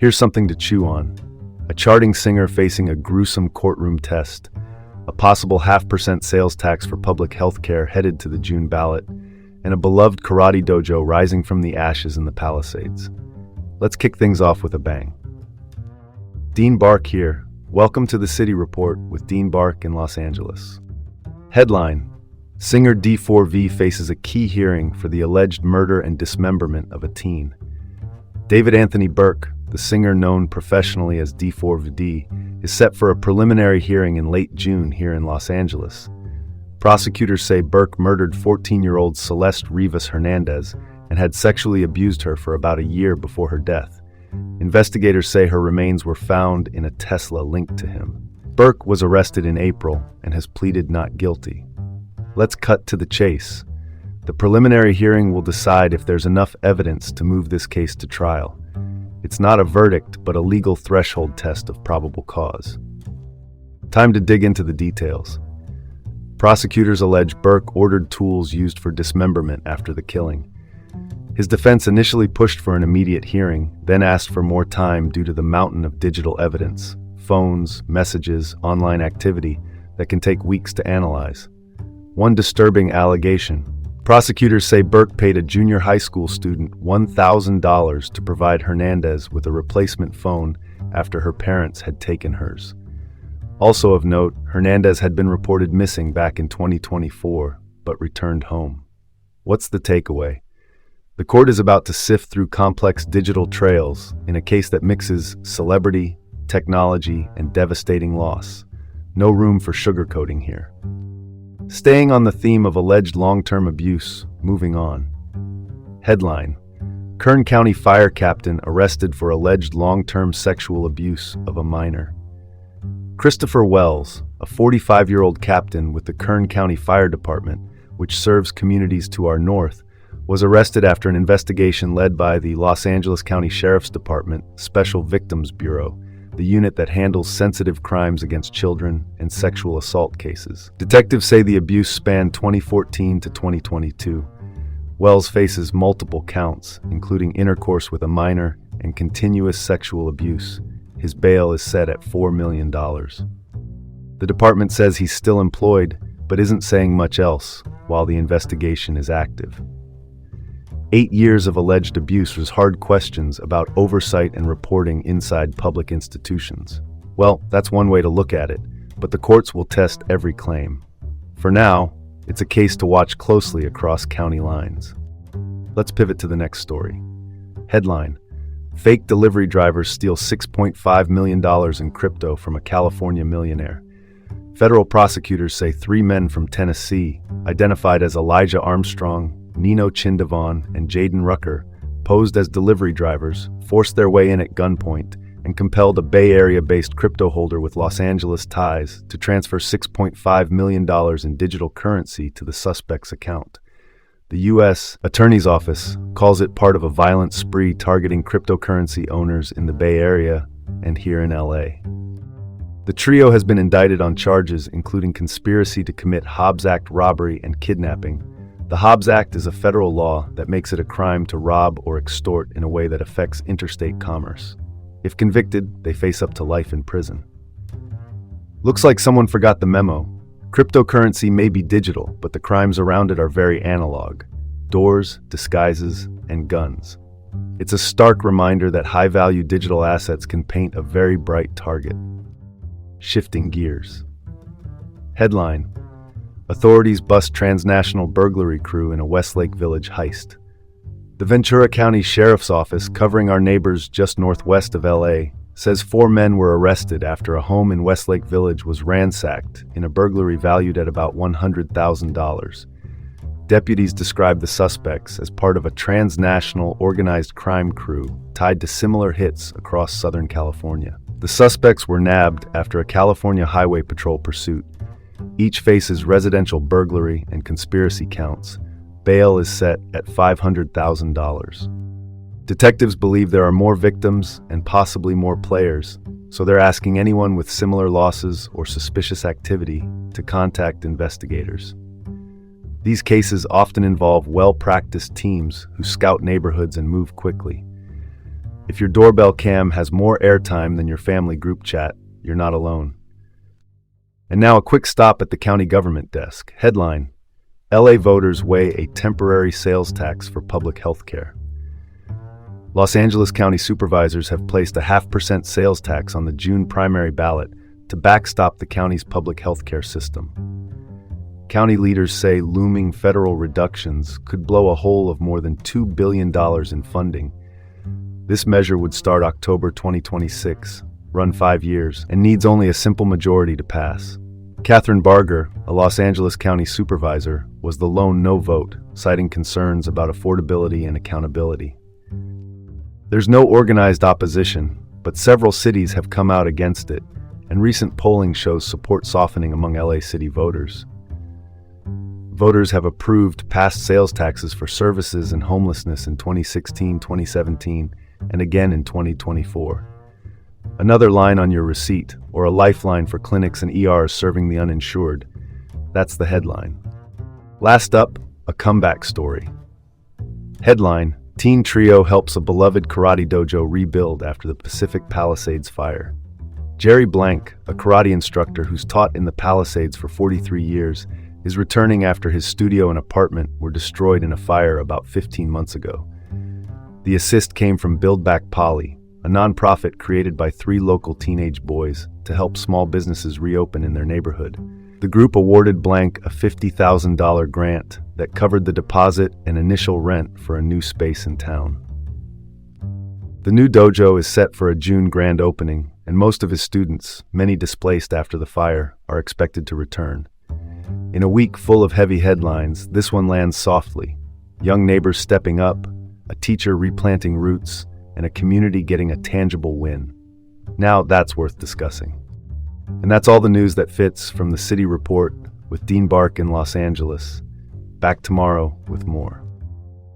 Here's something to chew on. A charting singer facing a gruesome courtroom test, a possible 0.5% sales tax for public health care headed to the June ballot, and a beloved karate dojo rising from the ashes in the Palisades. Let's kick things off with a bang. Dean Bark here. Welcome to the City Report with Dean Bark in Los Angeles. Headline: Singer D4V faces a key hearing for the alleged murder and dismemberment of a teen. David Anthony Burke, the singer known professionally as D4VD, is set for a preliminary hearing in late June here in Los Angeles. Prosecutors say Burke murdered 14-year-old Celeste Rivas Hernandez and had sexually abused her for about a year before her death. Investigators say her remains were found in a Tesla linked to him. Burke was arrested in April and has pleaded not guilty. Let's cut to the chase. The preliminary hearing will decide if there's enough evidence to move this case to trial. It's not a verdict, but a legal threshold test of probable cause. Time to dig into the details. Prosecutors allege Burke ordered tools used for dismemberment after the killing. His defense initially pushed for an immediate hearing, then asked for more time due to the mountain of digital evidence, phones, messages, online activity that can take weeks to analyze. One disturbing allegation: prosecutors say Burke paid a junior high school student $1,000 to provide Hernandez with a replacement phone after her parents had taken hers. Also of note, Hernandez had been reported missing back in 2024, but returned home. What's the takeaway? The court is about to sift through complex digital trails in a case that mixes celebrity, technology, and devastating loss. No room for sugarcoating here. Staying on the theme of alleged long-term abuse, moving on. Headline: Kern County Fire Captain arrested for alleged long-term sexual abuse of a minor. Christopher Wells, a 45-year-old captain with the Kern County Fire Department, which serves communities to our north, was arrested after an investigation led by the Los Angeles County Sheriff's Department Special Victims Bureau, the unit that handles sensitive crimes against children and sexual assault cases. Detectives say the abuse spanned 2014 to 2022. Wells faces multiple counts, including intercourse with a minor and continuous sexual abuse. His bail is set at $4 million. The department says he's still employed, but isn't saying much else while the investigation is active. 8 years of alleged abuse raise hard questions about oversight and reporting inside public institutions. Well, that's one way to look at it, but the courts will test every claim. For now, it's a case to watch closely across county lines. Let's pivot to the next story. Headline: Fake delivery drivers steal $6.5 million in crypto from a California millionaire. Federal prosecutors say 3 men from Tennessee, identified as Elijah Armstrong, Nino Chindavan, and Jaden Rucker, posed as delivery drivers, forced their way in at gunpoint, and compelled a Bay Area-based crypto holder with Los Angeles ties to transfer $6.5 million in digital currency to the suspect's account. The U.S. Attorney's Office calls it part of a violent spree targeting cryptocurrency owners in the Bay Area and here in L.A. The trio has been indicted on charges including conspiracy to commit Hobbs Act robbery and kidnapping. The Hobbs Act is a federal law that makes it a crime to rob or extort in a way that affects interstate commerce. If convicted, they face up to life in prison. Looks like someone forgot the memo. Cryptocurrency may be digital, but the crimes around it are very analog: doors, disguises, and guns. It's a stark reminder that high-value digital assets can paint a very bright target. Shifting gears. Headline: Authorities bust transnational burglary crew in a Westlake Village heist. The Ventura County Sheriff's Office, covering our neighbors just northwest of LA, says 4 men were arrested after a home in Westlake Village was ransacked in a burglary valued at about $100,000. Deputies described the suspects as part of a transnational organized crime crew tied to similar hits across Southern California. The suspects were nabbed after a California Highway Patrol pursuit. Each faces residential burglary and conspiracy counts. Bail is set at $500,000. Detectives believe there are more victims and possibly more players, so they're asking anyone with similar losses or suspicious activity to contact investigators. These cases often involve well-practiced teams who scout neighborhoods and move quickly. If your doorbell cam has more airtime than your family group chat, you're not alone. And now a quick stop at the county government desk. Headline: LA voters weigh a temporary sales tax for public health care. Los Angeles County supervisors have placed a 0.5% sales tax on the June primary ballot to backstop the county's public health care system. County leaders say looming federal reductions could blow a hole of more than $2 billion in funding. This measure would start October 2026, run 5 years, and needs only a simple majority to pass. Catherine Barger, a Los Angeles County supervisor, was the lone no vote, citing concerns about affordability and accountability. There's no organized opposition, but several cities have come out against it, and recent polling shows support softening among LA City voters. Voters have approved past sales taxes for services and homelessness in 2016, 2017, and again in 2024. Another line on your receipt, or a lifeline for clinics and ERs serving the uninsured. That's the headline. Last up, a comeback story. Headline: Teen trio helps a beloved karate dojo rebuild after the Pacific Palisades fire. Jerry Blank, a karate instructor who's taught in the Palisades for 43 years, is returning after his studio and apartment were destroyed in a fire about 15 months ago. The assist came from Build Back Poly, a nonprofit created by 3 local teenage boys to help small businesses reopen in their neighborhood. The group awarded Blank a $50,000 grant that covered the deposit and initial rent for a new space in town. The new dojo is set for a June grand opening, and most of his students, many displaced after the fire, are expected to return. In a week full of heavy headlines, this one lands softly. Young neighbors stepping up, a teacher replanting roots, and a community getting a tangible win. Now that's worth discussing. And that's all the news that fits from the City Report with Dean Bark in Los Angeles. Back tomorrow with more.